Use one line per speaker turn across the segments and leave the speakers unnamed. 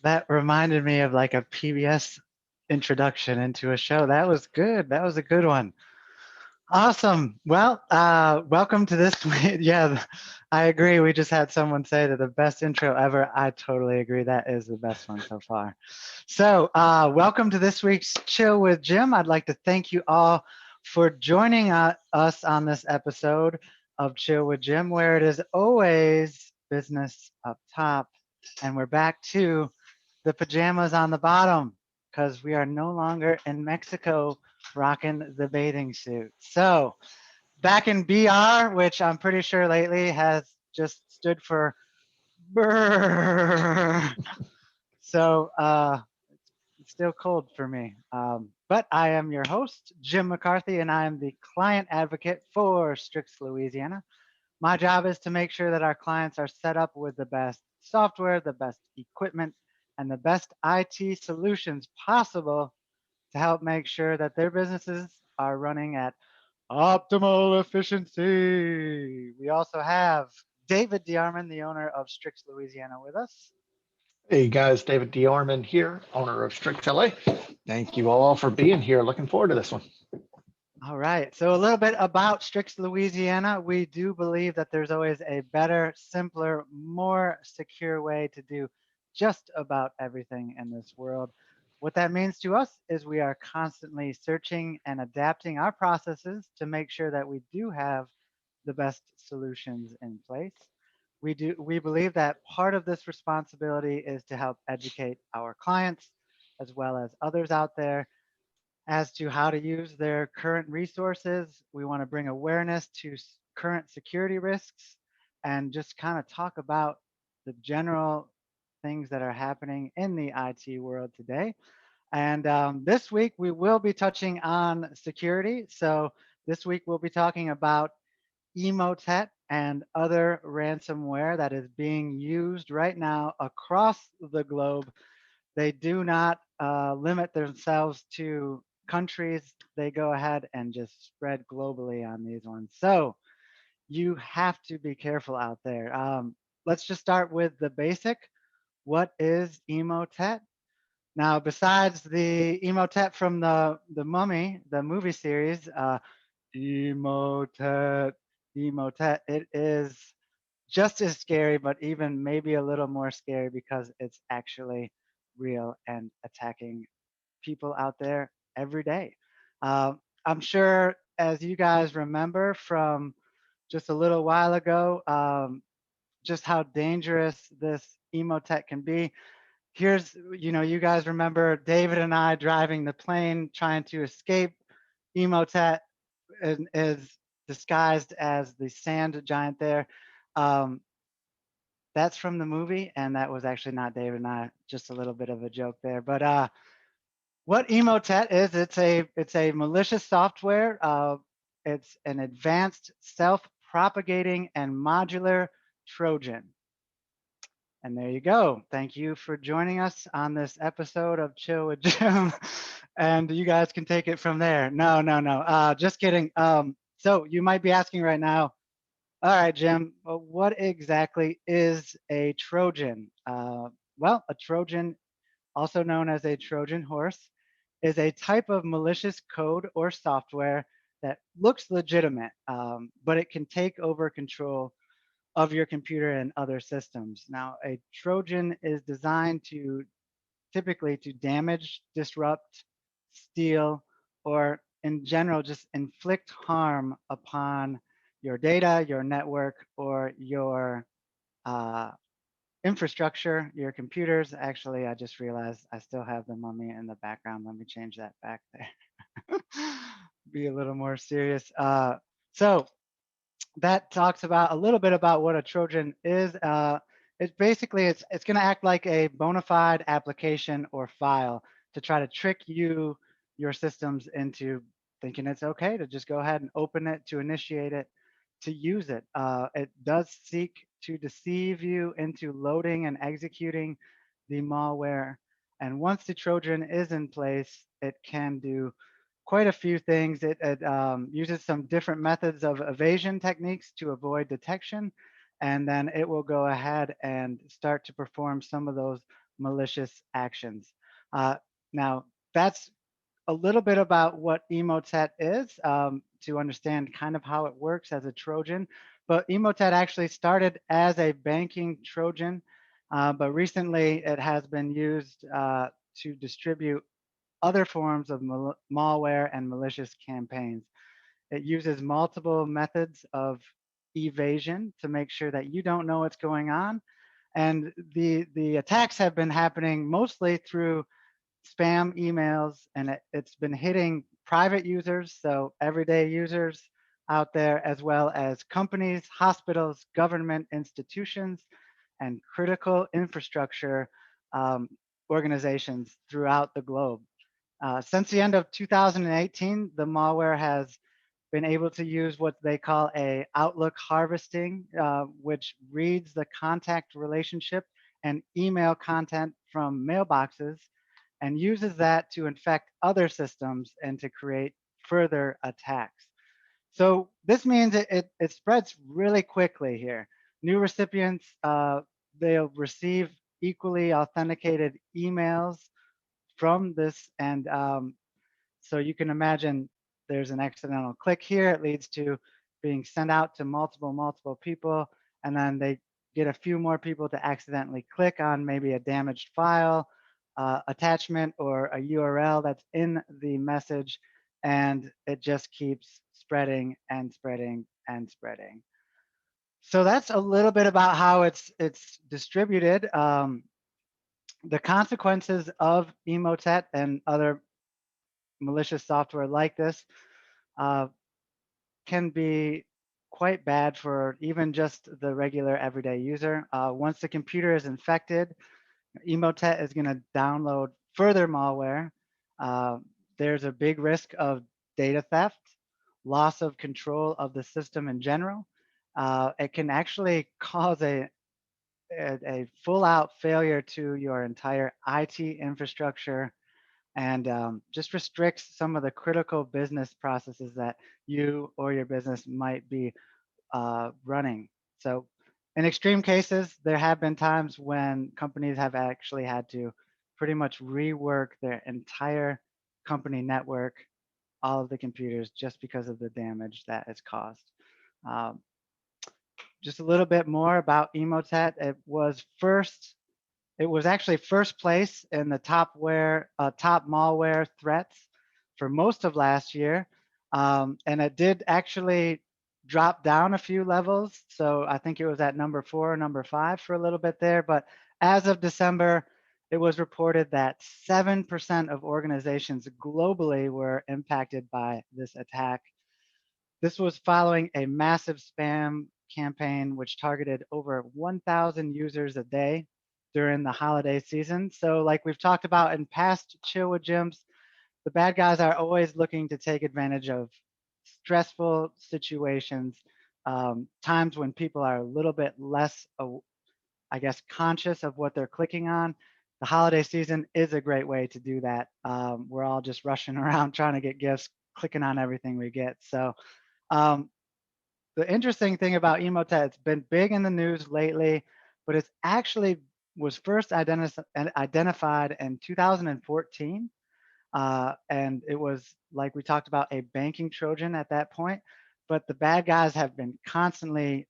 That reminded me of like a PBS introduction into a show. That was good. That was a good one. Awesome. Well, welcome to this week. Yeah, I agree. We just had someone say that the best intro ever. I totally agree. That is the best one so far. So, welcome to this week's Chill with Jim. I'd like to thank you all for joining us on this episode of Chill with Jim, where it is always business up top, and we're back to the pajamas on the bottom because we are no longer in Mexico rocking the bathing suit. So back in BR, which I'm pretty sure lately has just stood for brr. So it's still cold for me. But I am your host, Jim McCarthy, and I am the client advocate for Strix, Louisiana. My job is to make sure that our clients are set up with the best software, the best equipment, and the best IT solutions possible to help make sure that their businesses are running at optimal efficiency. We also have David DeArmond, the owner of Strix Louisiana, with us.
Hey guys, David DeArmond here, owner of Strix LA. Thank you all for being here. Looking forward to this one.
All right, so a little bit about Strix Louisiana. We do believe that there's always a better, simpler, more secure way to do just about everything in this world. What that means to us is we are constantly searching and adapting our processes to make sure that we do have the best solutions in place. We believe that part of this responsibility is to help educate our clients as well as others out there as to how to use their current resources. We want to bring awareness to current security risks and just kind of talk about the general things that are happening in the IT world today. And this week we will be touching on security. So this week we'll be talking about Emotet and other ransomware that is being used right now across the globe. They do not limit themselves to countries. They go ahead and just spread globally on these ones. So you have to be careful out there. Let's just start with the basic. What is Emotet? Now, besides the Emotet from the Mummy, the movie series, Emotet, Emotet, it is just as scary, but even maybe a little more scary because it's actually real and attacking people out there every day. I'm sure, as you guys remember from just a little while ago, just how dangerous this Emotet can be. Here's, you guys remember David and I driving the plane trying to escape. Emotet is disguised as the sand giant there. Um, that's from the movie, and that was actually not David and I. Just a little bit of a joke there. But what Emotet is, it's a malicious software. It's an advanced self-propagating and modular Trojan. And there you go. Thank you for joining us on this episode of Chill with Jim. And you guys can take it from there. No, no, no. Just kidding. So you might be asking right now, all right, Jim, what exactly is a Trojan? Well, a Trojan, also known as a Trojan horse, is a type of malicious code or software that looks legitimate, but it can take over control of your computer and other systems. Now, a Trojan is designed to typically to damage, disrupt, steal, or in general, just inflict harm upon your data, your network, or your uh, infrastructure, your computers. Actually, I just realized I still have the mummy in the background. Let me change that back there. Be a little more serious. So that talks about a little bit about what a Trojan is. It's basically it's going to act like a bona fide application or file to try to trick your systems into thinking it's okay to just go ahead and open it, to initiate it, to use it. It does seek to deceive you into loading and executing the malware. And once the Trojan is in place, it can do quite a few things. It uses some different methods of evasion techniques to avoid detection, and then it will go ahead and start to perform some of those malicious actions. Uh, Now, that's a little bit about what Emotet is, to understand kind of how it works as a Trojan. But Emotet actually started as a banking Trojan, but recently it has been used to distribute other forms of malware and malicious campaigns. It uses multiple methods of evasion to make sure that you don't know what's going on. And the attacks have been happening mostly through spam emails, and it's been hitting private users, so everyday users out there, as well as companies, hospitals, government institutions, and critical infrastructure um, organizations throughout the globe. Since the end of 2018, the malware has been able to use what they call a Outlook harvesting, which reads the contact relationship and email content from mailboxes and uses that to infect other systems and to create further attacks. So this means it spreads really quickly here. New recipients, they'll receive equally authenticated emails from this, and so you can imagine there's an accidental click here. It leads to being sent out to multiple people, and then they get a few more people to accidentally click on maybe a damaged file, attachment, or a URL that's in the message, and it just keeps spreading and spreading and spreading. So that's a little bit about how it's distributed. The consequences of Emotet and other malicious software like this uh, can be quite bad for even just the regular everyday user. Once the computer is infected, Emotet is going to download further malware. Uh, there's a big risk of data theft, loss of control of the system in general. It can actually cause a full out failure to your entire IT infrastructure, and just restricts some of the critical business processes that you or your business might be running. So in extreme cases, there have been times when companies have actually had to pretty much rework their entire company network, all of the computers, just because of the damage that it's caused. Um, just a little bit more about Emotet. It was actually first place in the top malware threats for most of last year, and it did actually drop down a few levels. So I think it was at number 4 or number 5 for a little bit there. But as of December, it was reported that 7% of organizations globally were impacted by this attack. This was following a massive spam campaign which targeted over 1,000 users a day during the holiday season. So, like we've talked about in past Chill with Gyms, the bad guys are always looking to take advantage of stressful situations, times when people are a little bit less, I guess, conscious of what they're clicking on. The holiday season is a great way to do that. We're all just rushing around trying to get gifts, clicking on everything we get. So, um, the interesting thing about Emotet, it's been big in the news lately, but it's actually was first identified in 2014. And it was, like we talked about, a banking Trojan at that point. But the bad guys have been constantly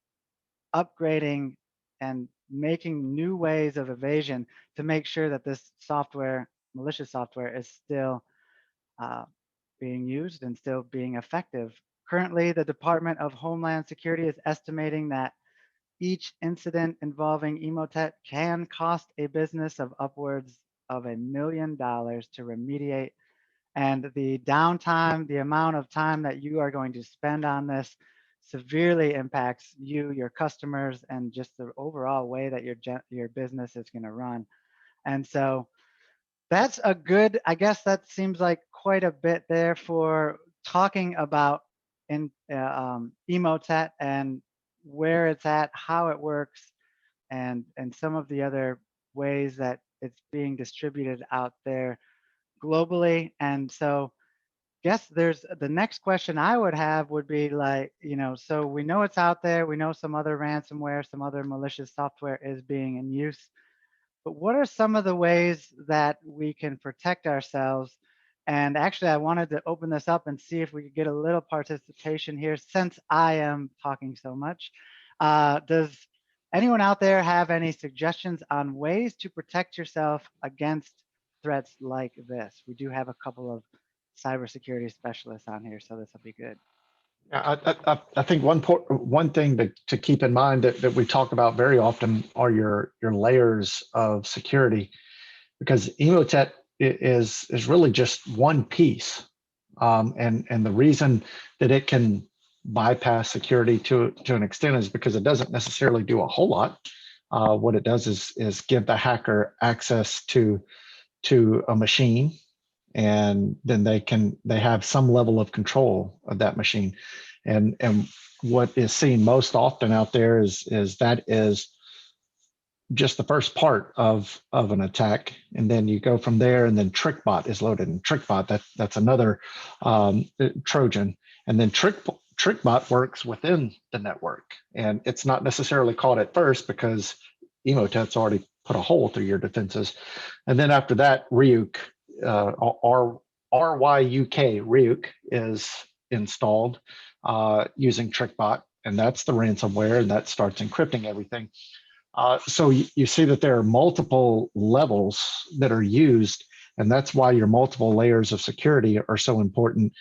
upgrading and making new ways of evasion to make sure that this software, malicious software, is still uh, being used and still being effective. Currently, the Department of Homeland Security is estimating that each incident involving Emotet can cost a business of upwards of $1 million to remediate. And the downtime, the amount of time that you are going to spend on this, severely impacts you, your customers, and just the overall way that your business is going to run. And so that's a good, I guess that seems like quite a bit there for talking about Emotet and where it's at, how it works, and some of the other ways that it's being distributed out there globally. And so guess there's the next question I would have would be like, so we know it's out there, we know some other ransomware, some other malicious software is being in use, but what are some of the ways that we can protect ourselves? And actually, I wanted to open this up and see if we could get a little participation here since I am talking so much. Does anyone out there have any suggestions on ways to protect yourself against threats like this? We do have a couple of cybersecurity specialists on here, so this will be good.
I think one thing to keep in mind that we talk about very often are your layers of security, because Emotet is really just one piece, and the reason that it can bypass security to an extent is because it doesn't necessarily do a whole lot. What it does is give the hacker access to a machine, and then they have some level of control of that machine. And what is seen most often out there is that is just the first part of an attack, and then you go from there, and then TrickBot is loaded. And TrickBot, that's another Trojan, and then TrickBot works within the network, and it's not necessarily caught at first because Emotet's already put a hole through your defenses. And then after that, Ryuk, Ryuk is installed using TrickBot, and that's the ransomware, and that starts encrypting everything. So you see that there are multiple levels that are used, and that's why your multiple layers of security are so important.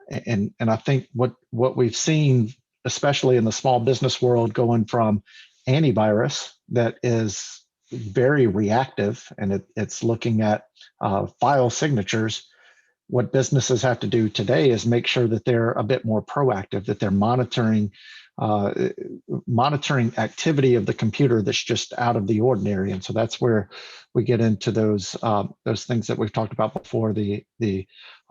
And I think what we've seen, especially in the small business world, going from antivirus that is very reactive, and it's looking at file signatures. What businesses have to do today is make sure that they're a bit more proactive, that they're monitoring activity of the computer that's just out of the ordinary. And so that's where we get into those things that we've talked about before, the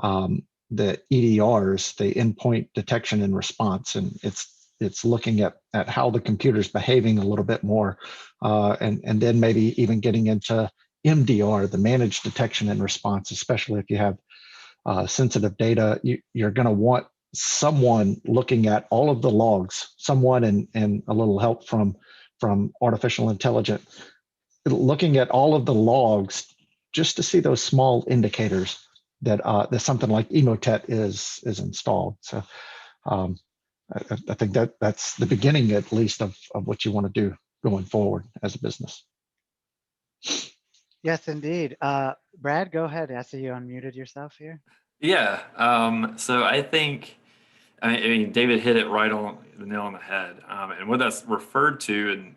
EDRs, the endpoint detection and response. And it's looking at how the computer's behaving a little bit more, and then maybe even getting into MDR, the managed detection and response, especially if you have sensitive data. You're going to want someone looking at all of the logs, someone and a little help from artificial intelligence, looking at all of the logs just to see those small indicators that something like Emotet is installed. So I think that's the beginning, at least, of what you want to do going forward as a business.
Yes, indeed. Brad, go ahead. I see you unmuted yourself here.
Yeah. So I think, I mean, David hit it right on the nail on the head. And what that's referred to,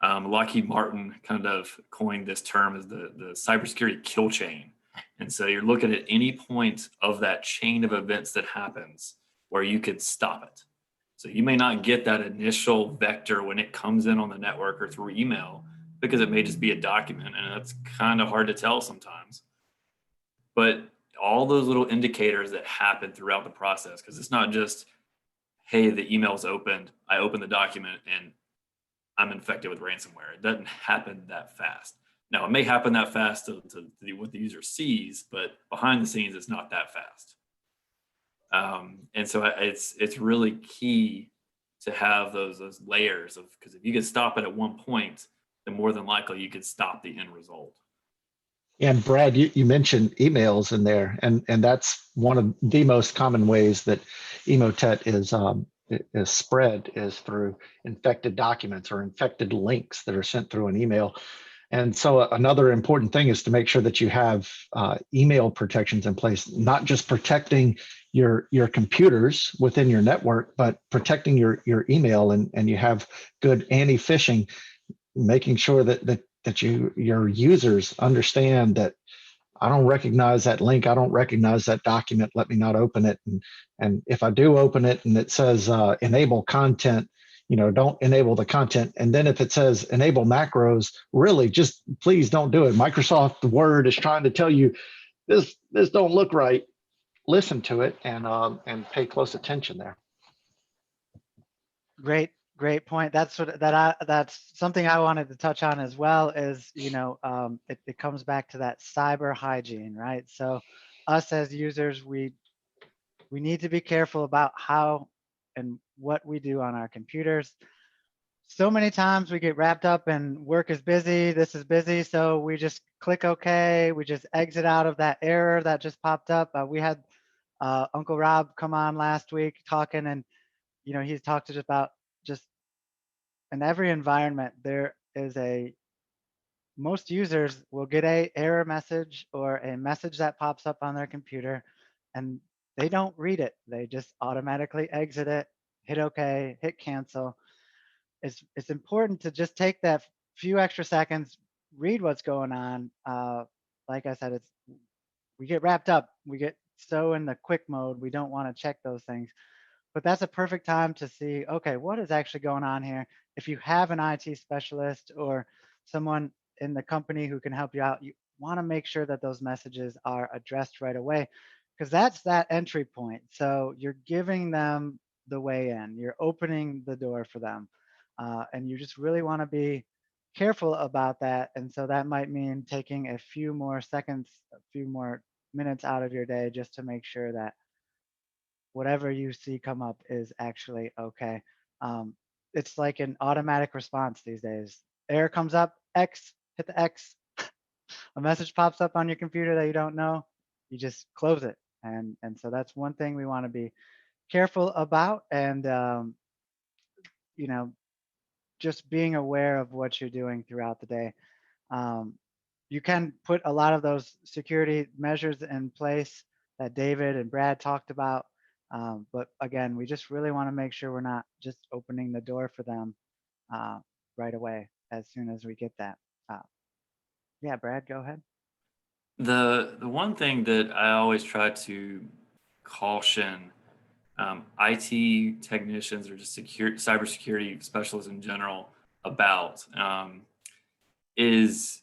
and Lockheed Martin kind of coined this term as the cybersecurity kill chain. And so you're looking at any point of that chain of events that happens where you could stop it. So you may not get that initial vector when it comes in on the network or through email, because it may just be a document, and that's kind of hard to tell sometimes. But all those little indicators that happen throughout the process, because it's not just, hey, the email's opened, I open the document, and I'm infected with ransomware. It doesn't happen that fast. Now, it may happen that fast to what the user sees, but behind the scenes, it's not that fast. And so it's really key to have those layers of, because if you could stop it at one point, then more than likely you could stop the end result.
And Brad, you mentioned emails in there, and that's one of the most common ways that Emotet is spread, is through infected documents or infected links that are sent through an email. And so another important thing is to make sure that you have email protections in place, not just protecting your computers within your network, but protecting your email, and you have good anti-phishing, making sure that your users understand that I don't recognize that link. I don't recognize that document. Let me not open it. And if I do open it and it says enable content, don't enable the content. And then if it says enable macros, really just please don't do it. Microsoft Word is trying to tell you this don't look right. Listen to it and pay close attention there.
Great point. That's something I wanted to touch on as well. Is it comes back to that cyber hygiene, right? So us as users, we need to be careful about how and what we do on our computers. So many times we get wrapped up in work is busy, this is busy, so we just click OK, we just exit out of that error that just popped up. We had Uncle Rob come on last week talking, and he's talked just about just in every environment there is most users will get a error message or a message that pops up on their computer, and they don't read it. They just automatically exit it, hit OK, hit cancel. It's important to just take that few extra seconds, read what's going on. Like I said, we get wrapped up. We get so in the quick mode, we don't want to check those things. But that's a perfect time to see, okay, what is actually going on here? If you have an IT specialist or someone in the company who can help you out, you want to make sure that those messages are addressed right away, because that's that entry point. So you're giving them the way in, you're opening the door for them. And you just really want to be careful about that. And so that might mean taking a few more seconds, a few more minutes out of your day just to make sure that whatever you see come up is actually okay. It's like an automatic response these days. Error comes up, X, hit the X. A message pops up on your computer that you don't know, you just close it. And so that's one thing we want to be careful about. And just being aware of what you're doing throughout the day. You can put a lot of those security measures in place that David and Brad talked about. But again, we just really want to make sure we're not just opening the door for them right away as soon as we get that. Yeah, Brad, go ahead.
The one thing that I always try to caution IT technicians or just cybersecurity specialists in general about is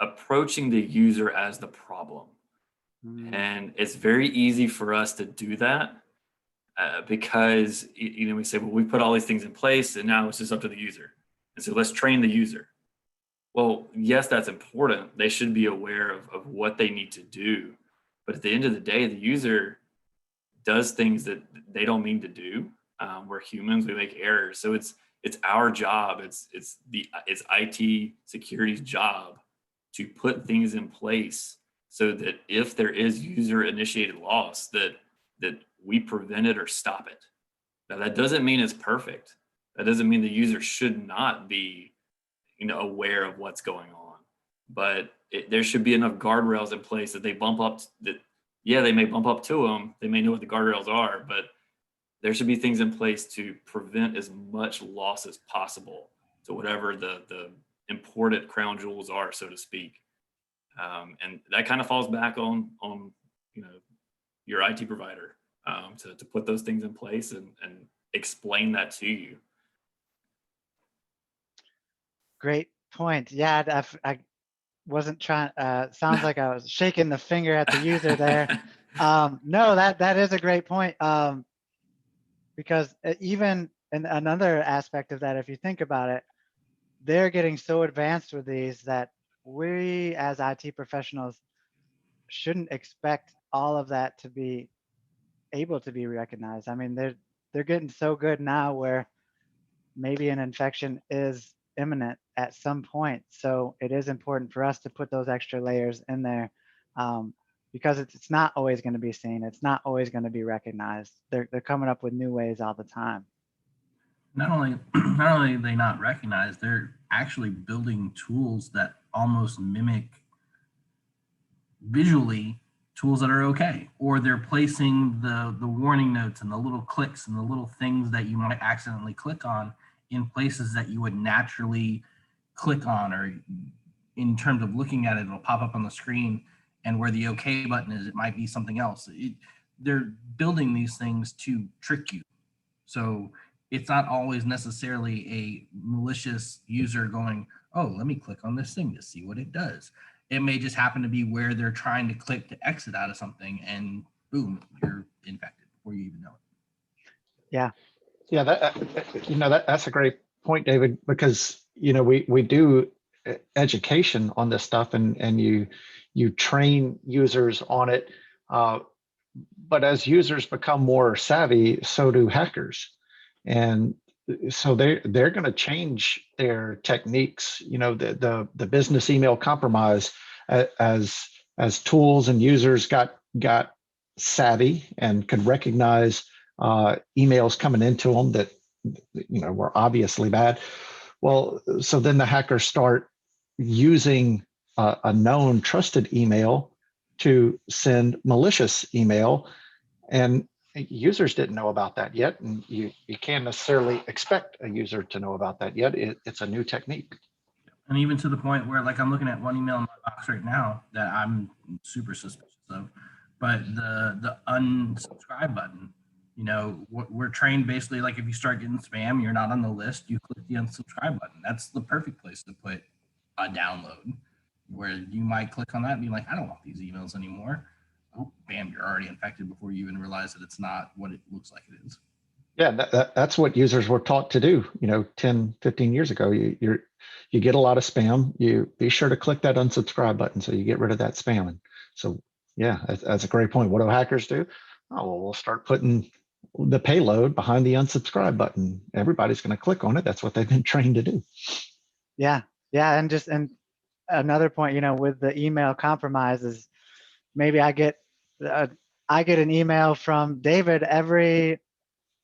approaching the user as the problem. And it's very easy for us to do that because we say, well, we put all these things in place and now it's just up to the user. And so let's train the user. Well, yes, that's important. They should be aware of what they need to do. But at the end of the day, the user does things that they don't mean to do. We're humans, we make errors. So it's our job. It's IT security's job to put things in place so that if there is user initiated loss, that we prevent it or stop it. Now that doesn't mean it's perfect. That doesn't mean the user should not be aware of what's going on, but there should be enough guardrails in place that they bump up that. Yeah, they may bump up to them. They may know what the guardrails are, but there should be things in place to prevent as much loss as possible to whatever the important crown jewels are, so to speak. And that kind of falls back on your IT provider to put those things in place and explain that to you.
Great point. Yeah, I wasn't trying. Sounds like I was shaking the finger at the user there. No, that is a great point. Because even in another aspect of that, if you think about it, they're getting so advanced with these that we as IT professionals shouldn't expect all of that to be able to be recognized. I mean, they're getting so good now where maybe an infection is imminent at some point. So it is important for us to put those extra layers in there because it's not always going to be seen. It's not always going to be recognized. They're coming up with new ways all the time.
Not only are they not recognized, they're actually building tools that almost mimic visually tools that are okay, or they're placing the warning notes and the little clicks and the little things that you might accidentally click on in places that you would naturally click on, or in terms of looking at it, it'll pop up on the screen. and where the OK button is, it might be something else. They're building these things to trick you. So it's not always necessarily a malicious user going, oh, let me click on this thing to see what it does. It may just happen to be where they're trying to click to exit out of something, and boom, you're infected before you even know it.
Yeah.
Yeah, that's a great point, David, because we do education on this stuff, and you train users on it, but as users become more savvy, so do hackers, and so they're going to change their techniques. The business email compromise, as tools and users got savvy and could recognize emails coming into them that were obviously bad. Well, so then the hackers start using a known trusted email to send malicious email, and users didn't know about that yet, and you can't necessarily expect a user to know about that yet. It's a new technique.
And even to the point where, like, I'm looking at one email in my box right now that I'm super suspicious of, but the unsubscribe button, we're trained basically, like, if you start getting spam, you're not on the list, you click the unsubscribe button. That's the perfect place to put a download, where you might click on that and be like, I don't want these emails anymore. Oh, bam, you're already infected before you even realize that it's not what it looks like it is.
Yeah, that's what users were taught to do, 10, 15 years ago. You get a lot of spam, you be sure to click that unsubscribe button so you get rid of that spam. And so, yeah, that's a great point. What do hackers do? Oh, well, we'll start putting the payload behind the unsubscribe button. Everybody's going to click on it. That's what they've been trained to do.
Yeah. And another point, with the email compromises, maybe I get an email from David every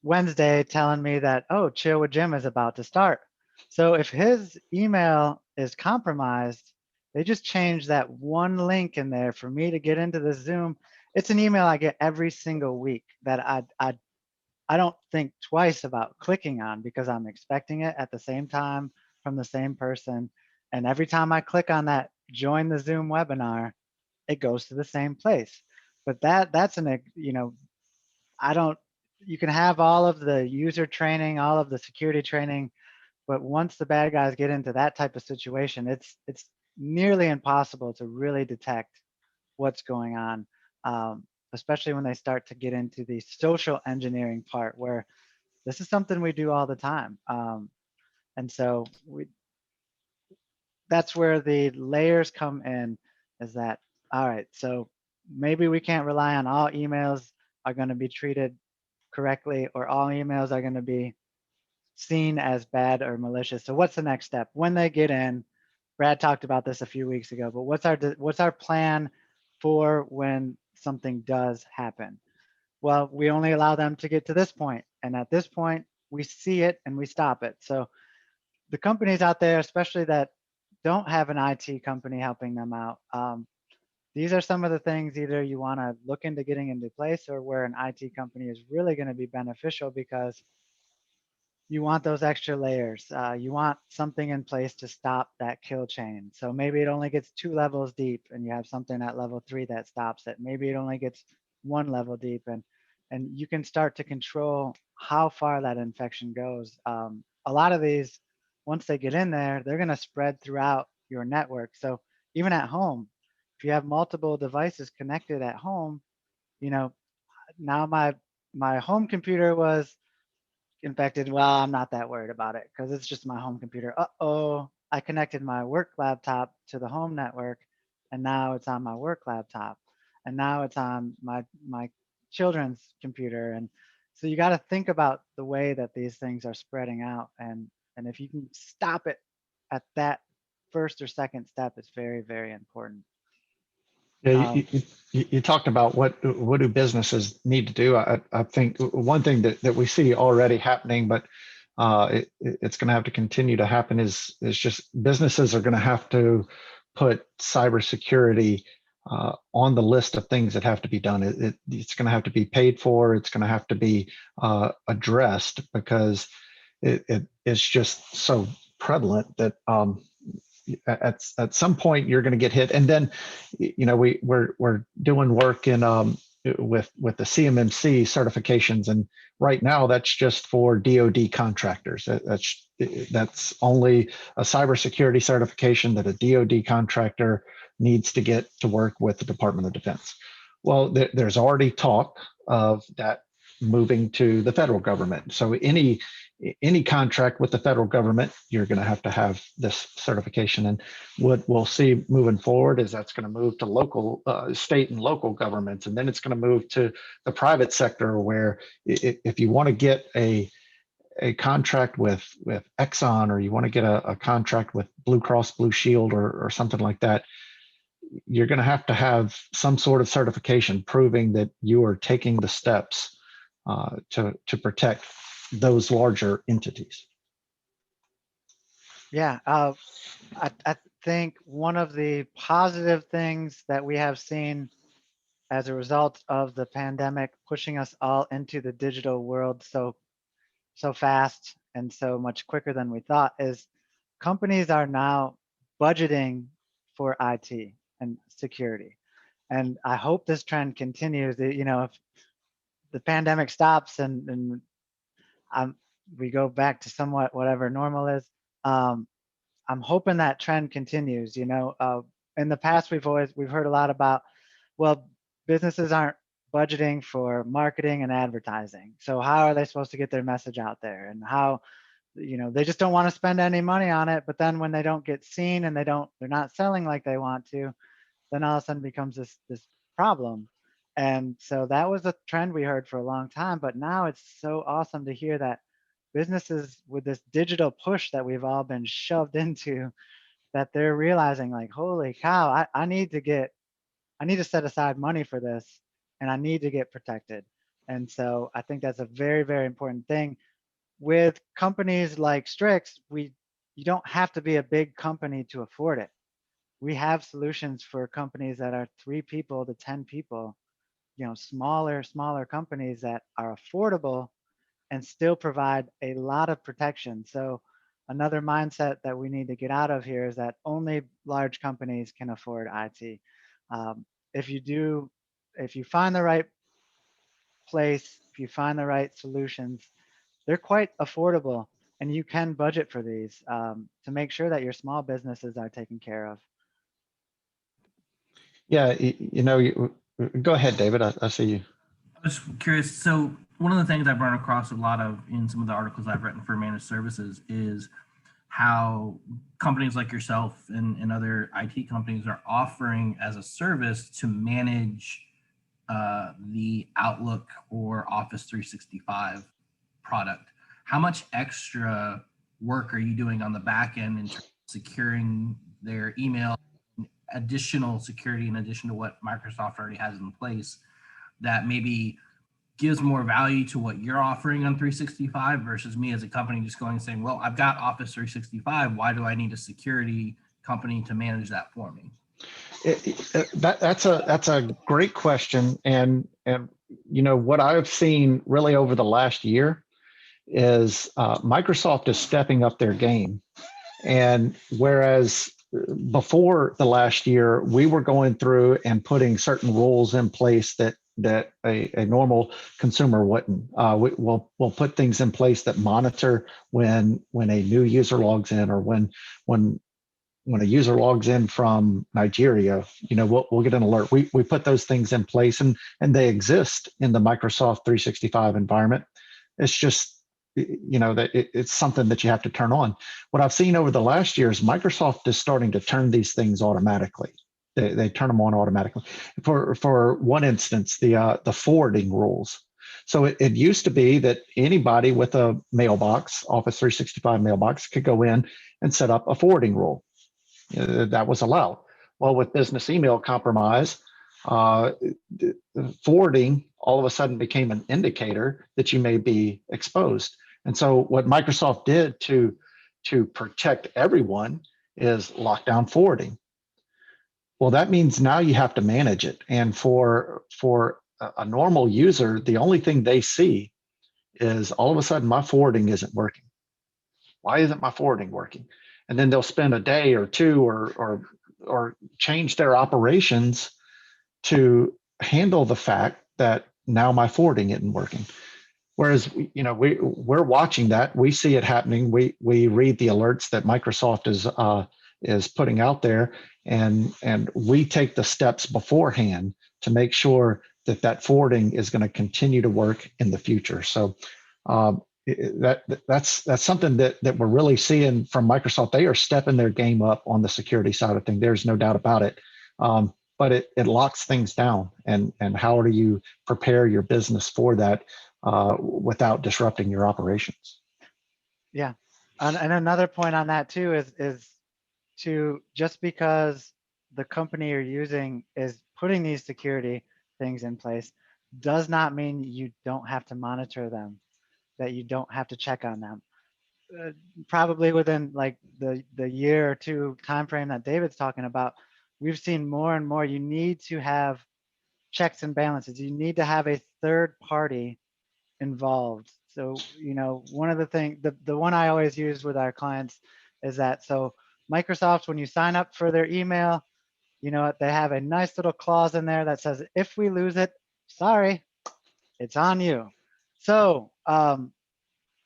Wednesday telling me that, oh, Chill with Jim is about to start. So if his email is compromised, they just changed that one link in there for me to get into the Zoom. It's an email I get every single week that I don't think twice about clicking on, because I'm expecting it at the same time from the same person. And every time I click on that join the Zoom webinar, it goes to the same place. But that's you can have all of the user training, all of the security training, but once the bad guys get into that type of situation, it's nearly impossible to really detect what's going on, especially when they start to get into the social engineering part, where this is something we do all the time. And so that's where the layers come in, is that, all right, so maybe we can't rely on all emails are going to be treated correctly, or all emails are going to be seen as bad or malicious. So what's the next step when they get in? Brad talked about this a few weeks ago, but what's our plan for when something does happen? Well, we only allow them to get to this point, and at this point we see it and we stop it. So the companies out there, especially that don't have an IT company helping them out, these are some of the things either you want to look into getting into place, or where an IT company is really going to be beneficial, because you want those extra layers. You want something in place to stop that kill chain. So maybe it only gets 2 levels deep and you have something at level 3 that stops it. Maybe it only gets 1 level deep, and you can start to control how far that infection goes. A lot of these, once they get in there, they're going to spread throughout your network. So even at home, if you have multiple devices connected at home, now my home computer was infected. Well, I'm not that worried about it because it's just my home computer. Uh-oh, I connected my work laptop to the home network, and now it's on my work laptop, and now it's on my children's computer. And so you got to think about the way that these things are spreading out, and if you can stop it at that first or second step, it's very, very important.
Yeah, you talked about what do businesses need to do. I think one thing that we see already happening, but it's going to have to continue to happen, is just businesses are going to have to put cybersecurity on the list of things that have to be done. It's going to have to be paid for. It's going to have to be addressed, because it's just so prevalent that at some point you're going to get hit. And then, we're doing work in with the CMMC certifications, and right now that's just for DoD contractors. That's only a cybersecurity certification that a DoD contractor needs to get to work with the Department of Defense. Well, there's already talk of that moving to the federal government. So any contract with the federal government, you're going to have this certification. And what we'll see moving forward is that's going to move to local, state and local governments, and then it's going to move to the private sector, where if you want to get a contract with Exxon, or you want to get a contract with Blue Cross Blue Shield or something like that, you're going to have some sort of certification proving that you are taking the steps to protect those larger entities.
Yeah, I think one of the positive things that we have seen as a result of the pandemic pushing us all into the digital world so fast and so much quicker than we thought is companies are now budgeting for IT and security. And I hope this trend continues. If the pandemic stops and we go back to somewhat whatever normal is, I'm hoping that trend continues. In the past, we've heard a lot about, well, businesses aren't budgeting for marketing and advertising. So how are they supposed to get their message out there? And how, they just don't want to spend any money on it. But then when they don't get seen and they're not selling like they want to, then all of a sudden becomes this problem. And so that was a trend we heard for a long time. But now it's so awesome to hear that businesses, with this digital push that we've all been shoved into, that they're realizing, like, holy cow, I need to set aside money for this, and I need to get protected. And so I think that's a very, very important thing. With companies like Strix, you don't have to be a big company to afford it. We have solutions for companies that are 3 people to 10 people, smaller companies that are affordable and still provide a lot of protection. So another mindset that we need to get out of here is that only large companies can afford IT. If you find the right place, if you find the right solutions, they're quite affordable, and you can budget for these to make sure that your small businesses are taken care of.
Yeah, go ahead, David. I see you.
I was curious. So one of the things I've run across a lot of in some of the articles I've written for managed services is how companies like yourself and other IT companies are offering as a service to manage the Outlook or Office 365 product. How much extra work are you doing on the back end in terms of securing their email, additional security in addition to what Microsoft already has in place, that maybe gives more value to what you're offering on 365 versus me as a company just going and saying, well, I've got Office 365. Why do I need a security company to manage that for me?
That's a great question. And what I've seen really over the last year is Microsoft is stepping up their game. And whereas before the last year, we were going through and putting certain rules in place that a normal consumer wouldn't. We'll put things in place that monitor when a new user logs in, or when a user logs in from Nigeria, we'll get an alert. We put those things in place, and they exist in the Microsoft 365 environment. It's just, that it's something that you have to turn on. What I've seen over the last year is Microsoft is starting to turn these things automatically. They turn them on automatically. For one instance, the forwarding rules. So it used to be that anybody with a mailbox, Office 365 mailbox, could go in and set up a forwarding rule. That was allowed. Well, with business email compromise, forwarding all of a sudden became an indicator that you may be exposed. And so what Microsoft did to protect everyone is lock down forwarding. Well, that means now you have to manage it. And for a normal user, the only thing they see is all of a sudden my forwarding isn't working. Why isn't my forwarding working? and then they'll spend a day or two or change their operations to handle the fact that now my forwarding isn't working. Whereas, we're watching that, we see it happening. We read the alerts that Microsoft is putting out there, and we take the steps beforehand to make sure that forwarding is going to continue to work in the future. So that's something that we're really seeing from Microsoft. They are stepping their game up on the security side of things. There's no doubt about it. But it locks things down, and how do you prepare your business for that without disrupting your operations?
Yeah. And another point on that too is to, just because the company you're using is putting these security things in place does not mean you don't have to monitor them, that you don't have to check on them. Probably within like the year or two time frame that David's talking about, we've seen more and more, you need to have checks and balances. You need to have a third party involved. So, one of the things, the one I always use with our clients is that, so Microsoft, when you sign up for their email, they have a nice little clause in there that says, if we lose it, sorry, it's on you. So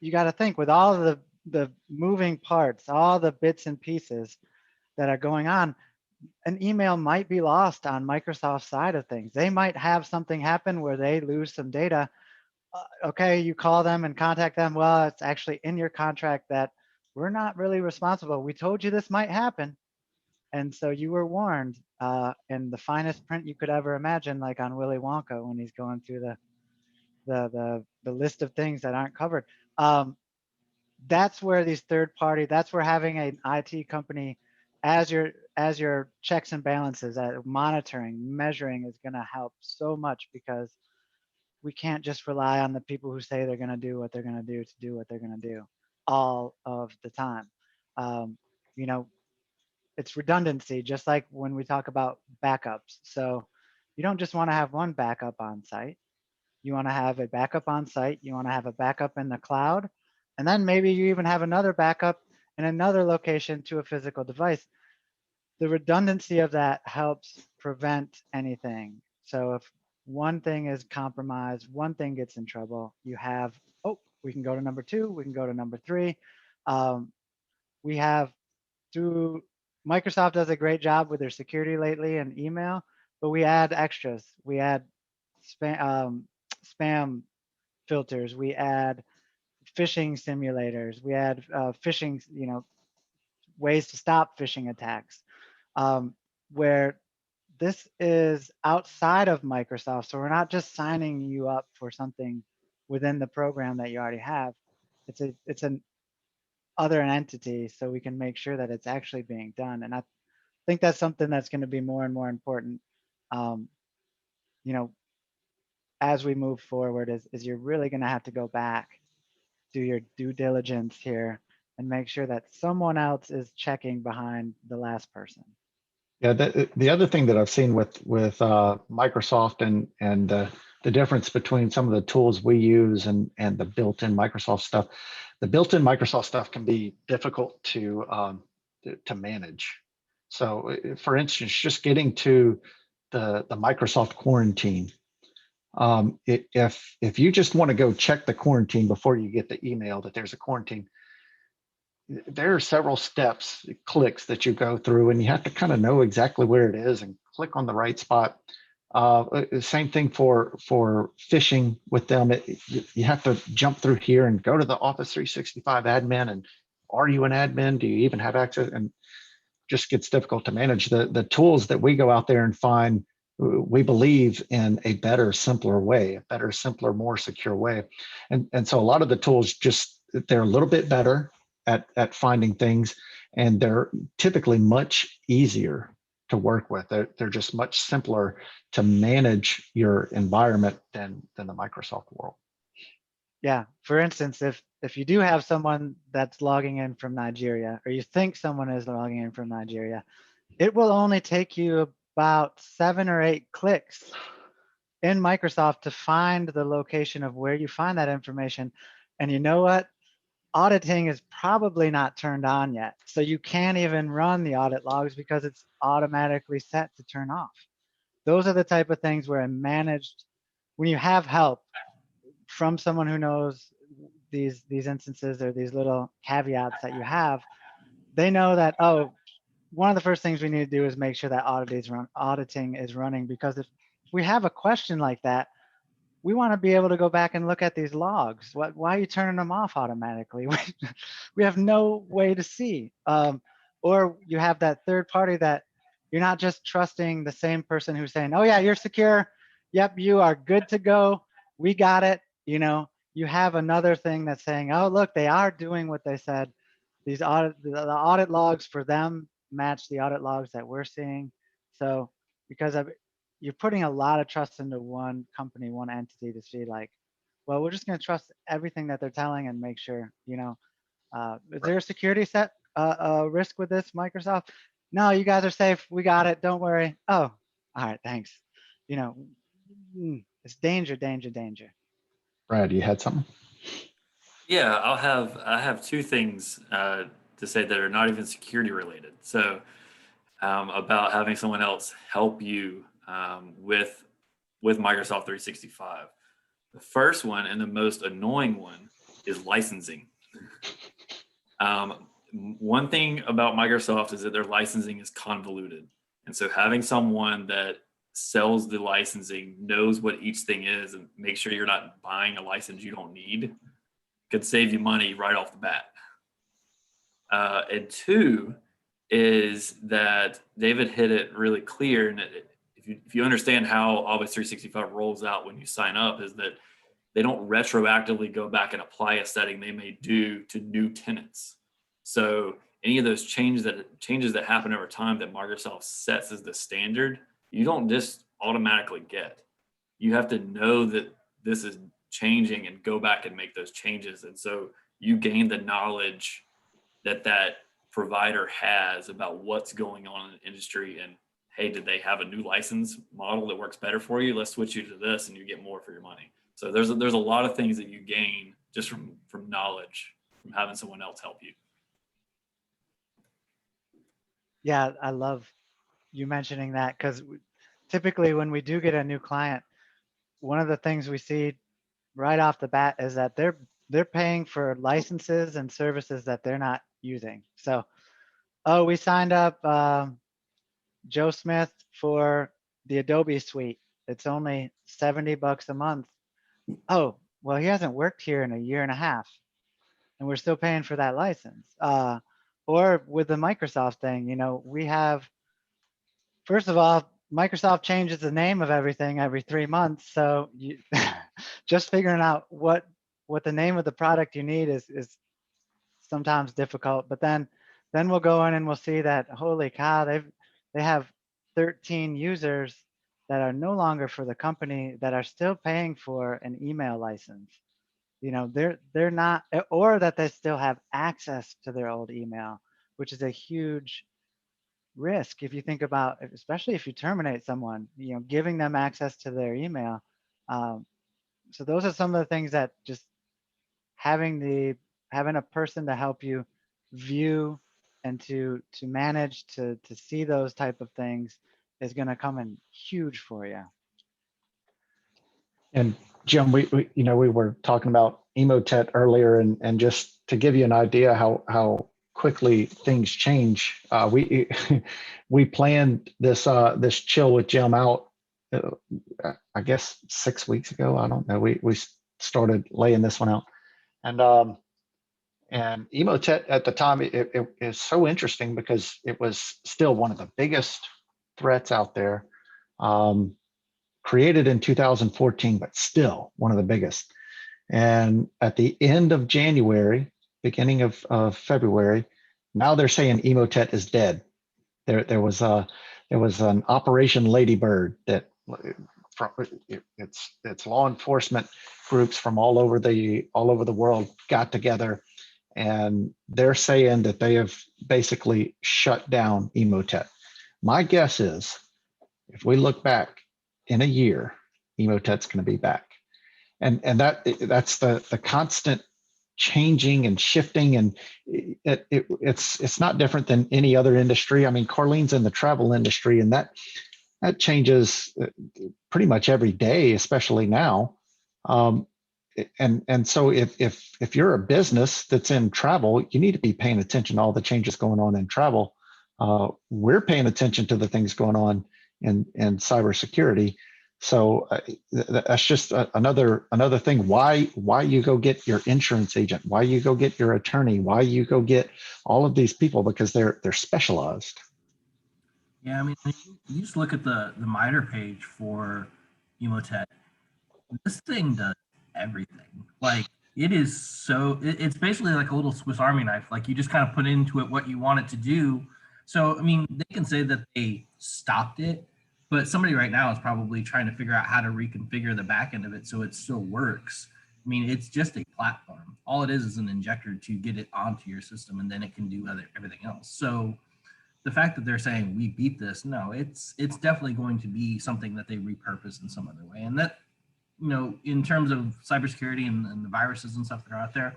you got to think, with all of the moving parts, all the bits and pieces that are going on, an email might be lost on Microsoft's side of things. They might have something happen where they lose some data. Okay, you call them and contact them. Well, it's actually in your contract that we're not really responsible. We told you this might happen. And so you were warned in the finest print you could ever imagine, like on Willy Wonka when he's going through the list of things that aren't covered. That's where these third party, that's where having an IT company as your checks and balances, monitoring, measuring is going to help so much, because we can't just rely on the people who say they're going to do what they're going to do what they're going to do all of the time. You know, it's redundancy, just like when we talk about backups. So you don't just want to have one backup on site. You want to have a backup on site. You want to have a backup in the cloud. And then maybe you even have another backup in another location to a physical device. The redundancy of that helps prevent anything. So if one thing is compromised, one thing gets in trouble, you have, oh, we can go to number 2, we can go to number 3. We have, through Microsoft does a great job with their security lately and email, but we add extras. We add spam filters. We add phishing simulators. We add phishing, ways to stop phishing attacks, where this is outside of Microsoft. So we're not just signing you up for something within the program that you already have. It's an other entity, so we can make sure that it's actually being done. And I think that's something that's going to be more and more important, as we move forward, is you're really going to have to go back, do your due diligence here, and make sure that someone else is checking behind the last person.
Yeah, the other thing that I've seen with Microsoft and the difference between some of the tools we use and the built-in Microsoft stuff, the built-in Microsoft stuff can be difficult to manage. So, for instance, just getting to the Microsoft quarantine. If you just want to go check the quarantine before you get the email that there's a quarantine, there are several steps, clicks that you go through, and you have to kind of know exactly where it is and click on the right spot. Same thing for phishing with them. You have to jump through here and go to the Office 365 admin, and are you an admin? Do you even have access? And just gets difficult to manage. The tools that we go out there and find, we believe in a better, simpler way, a better, simpler, more secure way. And so a lot of the tools, just they're a little bit better at finding things, and they're typically much easier to work with. They're just much simpler to manage your environment than the Microsoft world.
Yeah, for instance, if you do have someone that's logging in from Nigeria, or you think someone is logging in from Nigeria, it will only take you about 7 or 8 clicks in Microsoft to find the location of where you find that information. And you know what? auditing is probably not turned on yet. So you can't even run the audit logs because it's automatically set to turn off. Those are the type of things where when you have help from someone who knows these instances or these little caveats that you have, they know that, oh, one of the first things we need to do is make sure that auditing is running, because if we have a question like that, we want to be able to go back and look at these logs. Why are you turning them off automatically? We have no way to see. Or you have that third party that you're not just trusting the same person who's saying, oh yeah, you're secure. Yep, you are good to go. We got it. You know, you have another thing that's saying, oh, look, they are doing what they said. The audit logs for them match the audit logs that we're seeing. So because you're putting a lot of trust into one company, one entity to see like, well, we're just going to trust everything that they're telling and make sure, you know, is there a security risk with this, Microsoft? No, you guys are safe. We got it. Don't worry. Oh, all right. Thanks. You know, it's danger, danger, danger.
Brad, you had something?
Yeah, I have two things to say that are not even security related. So about having someone else help you with Microsoft 365. The first one and the most annoying one is licensing. One thing about Microsoft is that their licensing is convoluted. And so having someone that sells the licensing, knows what each thing is, and make sure you're not buying a license you don't need could save you money right off the bat. And two is that David hit it really clear. And if you understand how Office 365 rolls out when you sign up, is that they don't retroactively go back and apply a setting they may do to new tenants. So any of those changes that happen over time that Microsoft sets as the standard, you don't just automatically get. You have to know that this is changing and go back and make those changes. And so you gain the knowledge that provider has about what's going on in the industry, and hey, did they have a new license model that works better for you? Let's switch you to this and you get more for your money. So there's a lot of things that you gain just from knowledge, from having someone else help you.
Yeah, I love you mentioning that, because typically when we do get a new client, one of the things we see right off the bat is that they're paying for licenses and services that they're not using. So, oh, we signed up Joe Smith for the Adobe suite. It's only $70 a month. Oh, well, he hasn't worked here in a year and a half, and we're still paying for that license. Or with the Microsoft thing, you know, we have, first of all, Microsoft changes the name of everything every 3 months. So just figuring out what the name of the product you need is sometimes difficult. But then we'll go in and we'll see that, holy cow, they have 13 users that are no longer for the company that are still paying for an email license. You know, they're not, or that they still have access to their old email, which is a huge risk if you think about, especially if you terminate someone, you know, giving them access to their email. So those are some of the things that just having a person to help you view and to manage to see those type of things is going to come in huge for you.
And Jim, we were talking about Emotet earlier, and just to give you an idea how quickly things change, we planned this chill with Jim out, I guess 6 weeks ago. I don't know. We started laying this one out, and Emotet at the time, it is so interesting because it was still one of the biggest threats out there. Created in 2014, but still one of the biggest. And at the end of January, beginning of February, now they're saying Emotet is dead. There was an Operation Ladybird that it's law enforcement groups from all over the world got together, and they're saying that they have basically shut down Emotet. My guess is, if we look back in a year, Emotet's going to be back, and that's the constant changing and shifting, and it's not different than any other industry. I mean, Carlene's in the travel industry, and that changes pretty much every day, especially now. And so if you're a business that's in travel, you need to be paying attention to all the changes going on in travel. We're paying attention to the things going on in cybersecurity. So that's just another thing. Why you go get your insurance agent? Why you go get your attorney? Why you go get all of these people? Because they're specialized.
Yeah, I mean, you just look at the MITRE page for Emotet. This thing does everything. Like, it is so, it's basically like a little Swiss Army knife. Like, you just kind of put into it what you want it to do. So, I mean, they can say that they stopped it, but somebody right now is probably trying to figure out how to reconfigure the back end of it so it still works. I mean, it's just a platform. All it is an injector to get it onto your system, and then it can do everything else. So the fact that they're saying we beat this, no, it's definitely going to be something that they repurpose in some other way. And that, you know, in terms of cybersecurity and the viruses and stuff that are out there,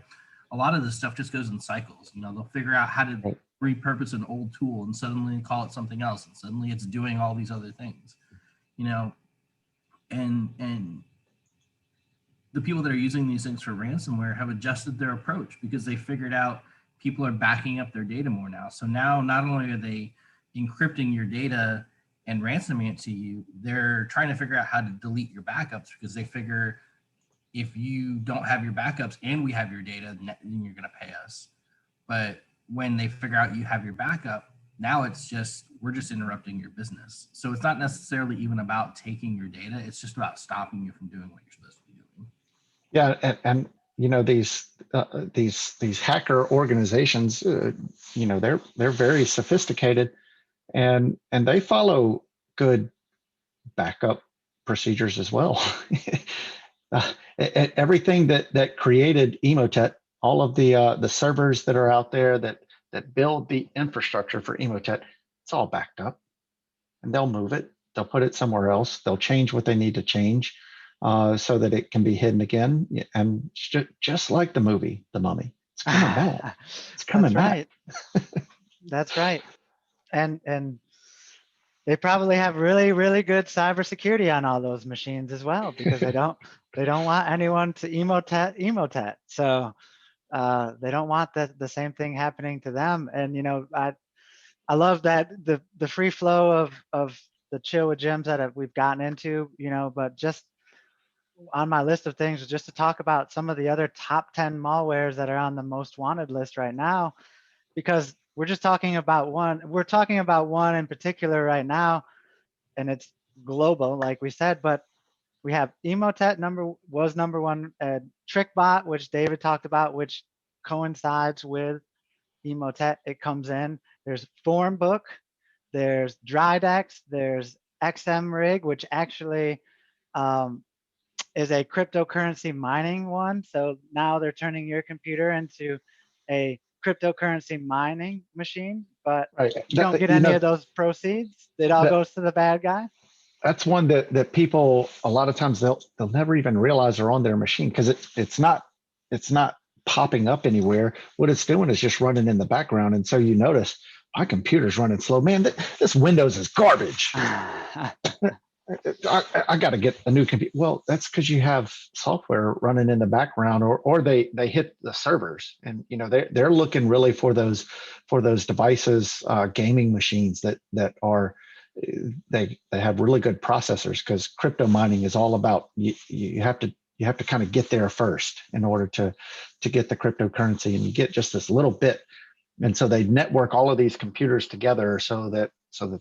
a lot of this stuff just goes in cycles. You know, they'll figure out how to repurpose an old tool and suddenly call it something else, and suddenly it's doing all these other things. You know, and the people that are using these things for ransomware have adjusted their approach because they figured out people are backing up their data more now. So now not only are they encrypting your data and ransoming it to you, they're trying to figure out how to delete your backups because they figure if you don't have your backups and we have your data, then you're going to pay us. But when they figure out you have your backup, now it's just, we're just interrupting your business. So it's not necessarily even about taking your data. It's just about stopping you from doing what you're supposed to be doing.
Yeah, and you know, these hacker organizations, you know, they're very sophisticated, and they follow good backup procedures as well. Everything that created Emotet, all of the servers that are out there that build the infrastructure for Emotet, it's all backed up, and they'll move it. They'll put it somewhere else. They'll change what they need to change so that it can be hidden again. And just like the movie, The Mummy, it's coming back. It's coming back.
That's right. And they probably have really, really good cybersecurity on all those machines as well, because they don't want anyone to emotet. So they don't want the same thing happening to them. And you know, I love that the free flow of the chill with gems that we've gotten into, you know, but just on my list of things was just to talk about some of the other top 10 malwares that are on the most wanted list right now, because we're just talking about one. We're talking about one in particular right now, and it's global, like we said, but we have Emotet was number one, TrickBot, which David talked about, which coincides with Emotet. It comes in. There's Formbook, there's Drydex, there's XMRig, which actually is a cryptocurrency mining one. So now they're turning your computer into a cryptocurrency mining machine, but you don't get any of those proceeds. It all goes to the bad guy.
That's one that people, a lot of times they'll never even realize are on their machine, because it's not popping up anywhere. What it's doing is just running in the background. And so you notice my computer's running slow. Man, this Windows is garbage. I got to get a new computer. Well, that's because you have software running in the background, or they hit the servers, and you know they're looking really for those devices, gaming machines that are they have really good processors, because crypto mining is all about you have to kind of get there first in order to get the cryptocurrency, and you get just this little bit. And so they network all of these computers together so that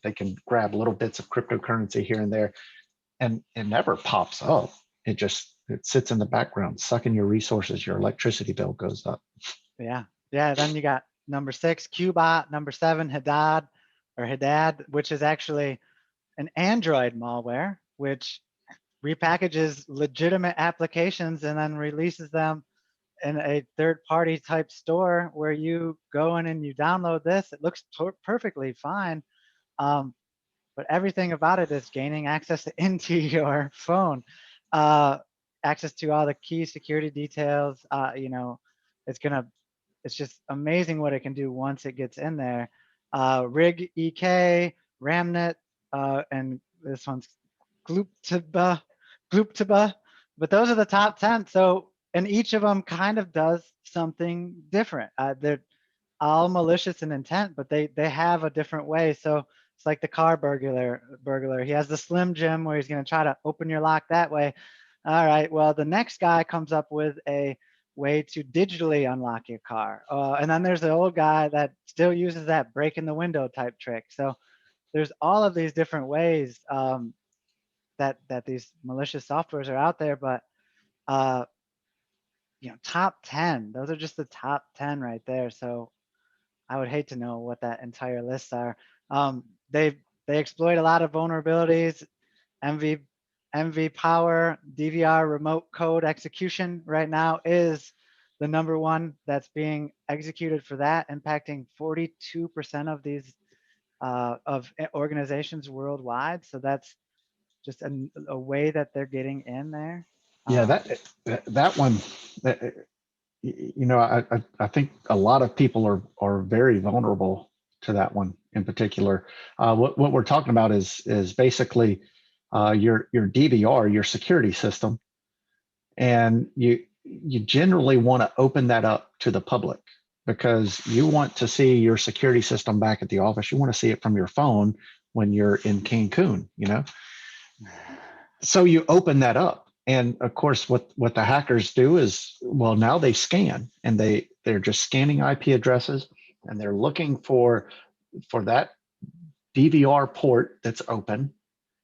they can grab little bits of cryptocurrency here and there, and it never pops up. It sits in the background, sucking your resources. Your electricity bill goes up.
Yeah. Then you got number 6, Qbot. Number 7, Hadad, which is actually an Android malware, which repackages legitimate applications and then releases them in a third-party type store where you go in and you download this. It looks perfectly fine, but everything about it is gaining access into your phone, access to all the key security details, you know, it's just amazing what it can do once it gets in there. Rig EK, Ramnet, and this one's Glooptaba, but those are the top 10. So, and each of them kind of does something different. They're all malicious in intent, but they have a different way. So it's like the car burglar. He has the Slim Jim where he's going to try to open your lock that way. All right. Well, the next guy comes up with a way to digitally unlock your car. And then there's the old guy that still uses that break in the window type trick. So there's all of these different ways that these malicious softwares are out there. But top 10, those are just the top 10 right there. So I would hate to know what that entire lists are. They exploit a lot of vulnerabilities. MV Power, DVR remote code execution right now is the #1 that's being executed for that, impacting 42% of these of organizations worldwide. So that's just a way that they're getting in there.
Yeah, that one, I think a lot of people are very vulnerable to that one in particular. What we're talking about is basically your DVR, your security system, and you generally want to open that up to the public because you want to see your security system back at the office. You want to see it from your phone when you're in Cancun, So you open that up. And of course, what the hackers do is, well, now they scan and they're just scanning IP addresses and they're looking for that DVR port that's open.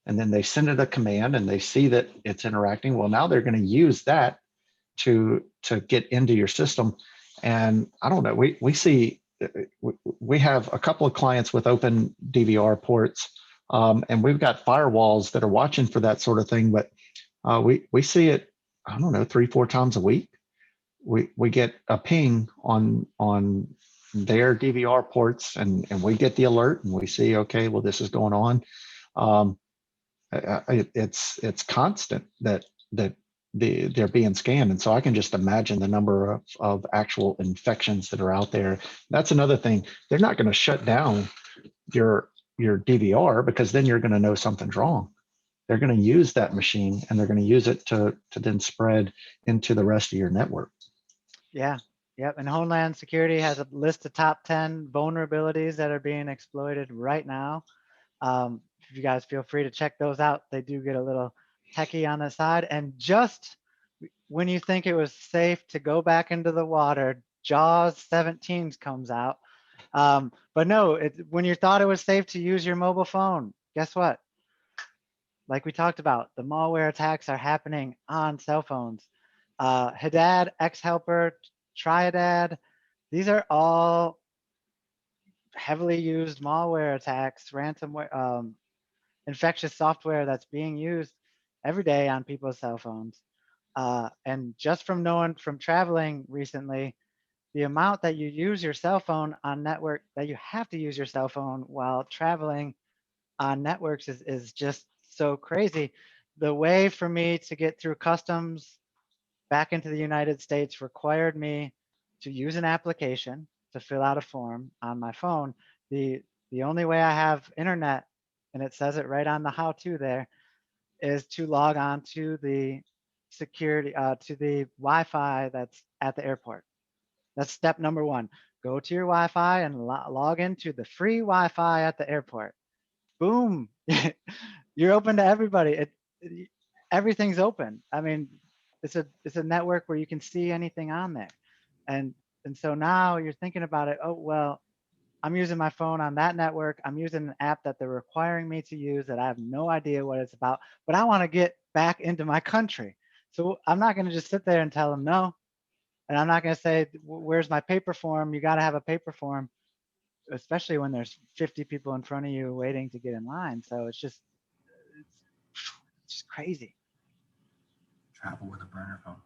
And then they send it a command and they see that it's interacting. Well, now they're going to use that to get into your system. And I don't know, we have a couple of clients with open DVR ports, and we've got firewalls that are watching for that sort of thing. But we see it, I don't know, 3-4 times a week. We get a ping on their DVR ports, and we get the alert, and we see, okay, well, this is going on. It's constant that they're being scanned, and so I can just imagine the number of actual infections that are out there. That's another thing. They're not going to shut down your DVR because then you're going to know something's wrong. They're going to use that machine and they're going to use it to then spread into the rest of your network.
Yeah. Yep. And Homeland Security has a list of top 10 vulnerabilities that are being exploited right now. If you guys feel free to check those out, they do get a little techie on the side. And just when you think it was safe to go back into the water, Jaws 17 comes out. But no, when you thought it was safe to use your mobile phone, guess what? Like we talked about, the malware attacks are happening on cell phones. Hadad, X-Helper, Triadad, these are all heavily used malware attacks, ransomware, infectious software that's being used every day on people's cell phones. And just from traveling recently, the amount that you use your cell phone on network, that you have to use your cell phone while traveling on networks is just so crazy. The way for me to get through customs back into the United States required me to use an application to fill out a form on my phone. The only way I have internet, and it says it right on the how-to there, is to log on to the security, to the Wi-Fi that's at the airport. That's step #1. Go to your Wi-Fi and log into the free Wi-Fi at the airport. Boom. You're open to everybody. Everything's open. I mean, it's a network where you can see anything on there. And so now you're thinking about it, oh, well, I'm using my phone on that network. I'm using an app that they're requiring me to use that I have no idea what it's about, but I want to get back into my country. So I'm not going to just sit there and tell them no. And I'm not going to say, where's my paper form? You got to have a paper form, especially when there's 50 people in front of you waiting to get in line. So it's just crazy.
Travel with a burner phone.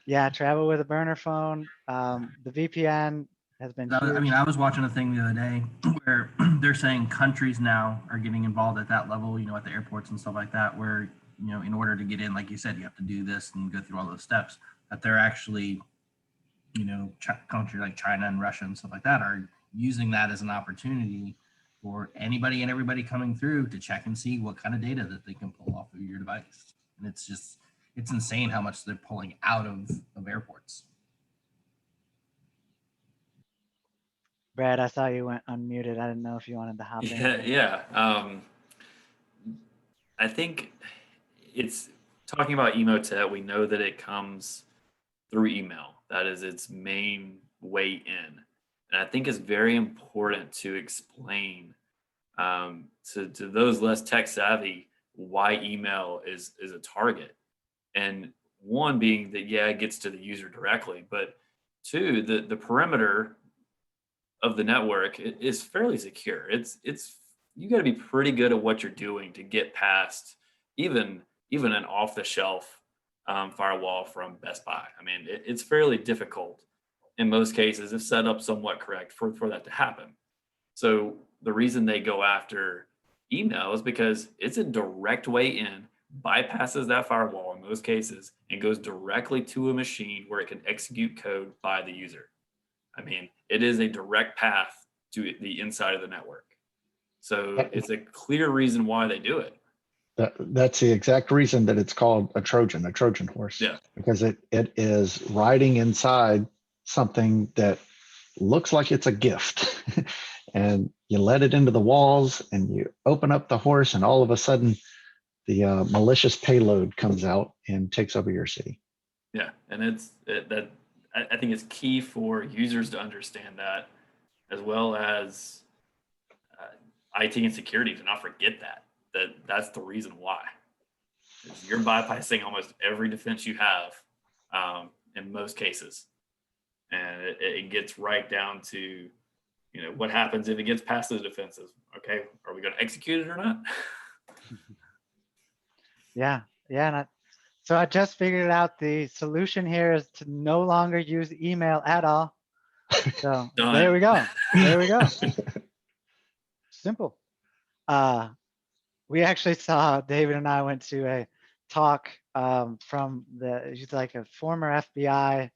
Yeah, travel with a burner phone. The VPN has been huge.
I mean, I was watching a thing the other day where they're saying countries now are getting involved at that level, at the airports and stuff like that, where, in order to get in, like you said, you have to do this and go through all those steps, that they're actually country like China and Russia and stuff like that are using that as an opportunity for anybody and everybody coming through to check and see what kind of data that they can pull off of your device. And it's insane how much they're pulling out of airports.
Brad, I saw you went unmuted. I didn't know if you wanted to hop in.
Yeah. I think it's talking about Emotet. We know that it comes through email. That is its main way in. And I think it's very important to explain to those less tech savvy why email is a target. And one being that, yeah, it gets to the user directly, but two, the perimeter of the network is fairly secure. It's you got to be pretty good at what you're doing to get past even an off the shelf firewall from Best Buy. I mean, it's fairly difficult in most cases if set up somewhat correct for that to happen. So the reason they go after email is because it's a direct way in, bypasses that firewall in most cases, and goes directly to a machine where it can execute code by the user. I mean, it is a direct path to the inside of the network. So it's a clear reason why they do it.
That's the exact reason that it's called a Trojan horse.
Yeah.
Because it is riding inside something that looks like it's a gift. And you let it into the walls and you open up the horse, and all of a sudden the malicious payload comes out and takes over your city.
Yeah. And I think it's key for users to understand that, as well as IT and security to not forget that's the reason why. You're bypassing almost every defense you have in most cases. And it gets right down to, what happens if it gets past those defenses? Okay, are we going to execute it or not?
Yeah. And so I just figured out the solution here is to no longer use email at all. So there we go. Simple. We actually saw, David and I went to a talk from he's like a former FBI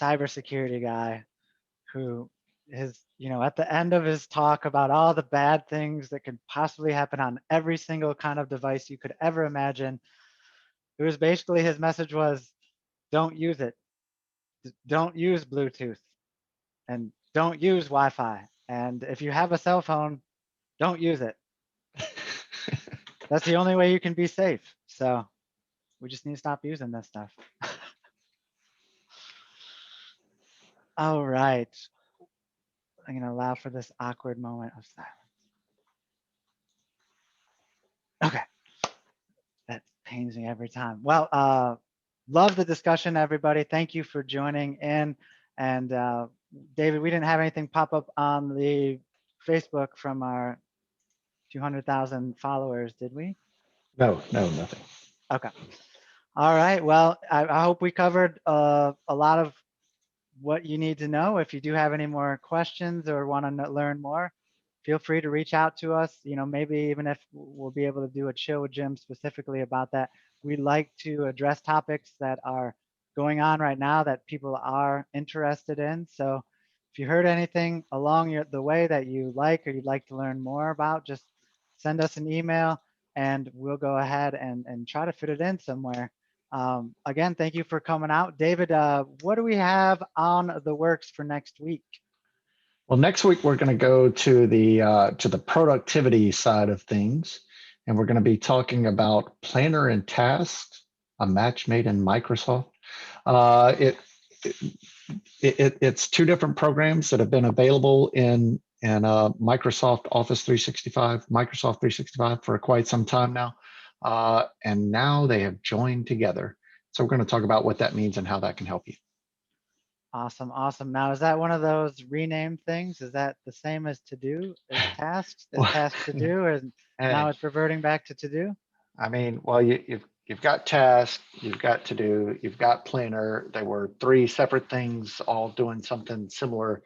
cybersecurity guy who at the end of his talk about all the bad things that could possibly happen on every single kind of device you could ever imagine. It was basically, his message was, don't use it. Don't use Bluetooth, and don't use Wi-Fi. And if you have a cell phone, don't use it. That's the only way you can be safe. So we just need to stop using this stuff. All right. I'm going to allow for this awkward moment of silence. Okay. That pains me every time. Well, love the discussion, everybody. Thank you for joining in. And David, we didn't have anything pop up on the Facebook from our 200,000 followers, did we?
No, nothing.
Okay. All right. Well, I hope we covered a lot of what you need to know. If you do have any more questions or want to learn more, feel free to reach out to us. Maybe even if we'll be able to do a chill with Jim specifically about that. We like to address topics that are going on right now that people are interested in. So if you heard anything along the way that you like or you'd like to learn more about, just send us an email and we'll go ahead and try to fit it in somewhere. Again, thank you for coming out. David, what do we have on the works for next week?
Well, next week we're going to go to the productivity side of things, and we're going to be talking about Planner and Tasks, a match made in Microsoft. It's two different programs that have been available in Microsoft Office 365, Microsoft 365 for quite some time now, and now they have joined together. So we're going to talk about what that means and how that can help you.
Awesome. Now, is that one of those renamed things? Is that the same as to do, as tasks, as tasks to do, and now it's reverting back to do?
I mean, well, you've got task, you've got to do, you've got planner. They were three separate things, all doing something similar.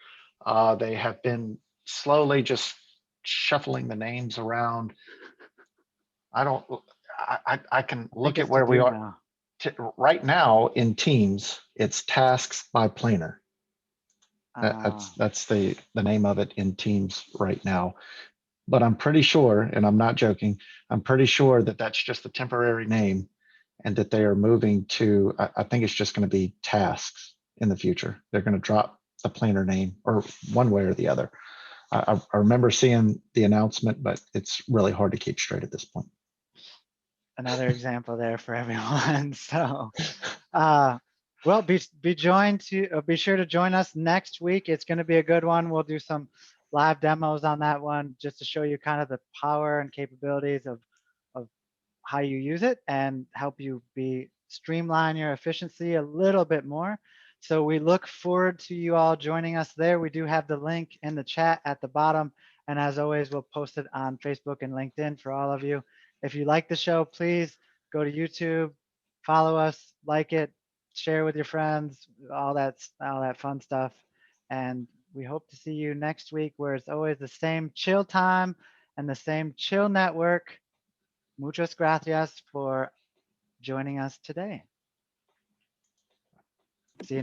They have been slowly just shuffling the names around. I can look at where we are right now in Teams. It's tasks by planner.
Uh,
That's the name of it in Teams right now. But I'm pretty sure, and I'm not joking, I'm pretty sure that that's just a temporary name, and that they are moving to. I think it's just going to be tasks in the future. They're going to drop the planner name, or one way or the other. I remember seeing the announcement, but it's really hard to keep straight at this point.
Another example there for everyone. So, well, be sure to join us next week. It's going to be a good one. We'll do some live demos on that one just to show you kind of the power and capabilities of how you use it and help you streamline your efficiency a little bit more. So we look forward to you all joining us there. We do have the link in the chat at the bottom. And as always, we'll post it on Facebook and LinkedIn for all of you. If you like the show, please go to YouTube, follow us, like it, share with your friends, all that fun stuff. And we hope to see you next week, where it's always the same chill time and the same chill network. Muchas gracias for joining us today. See you next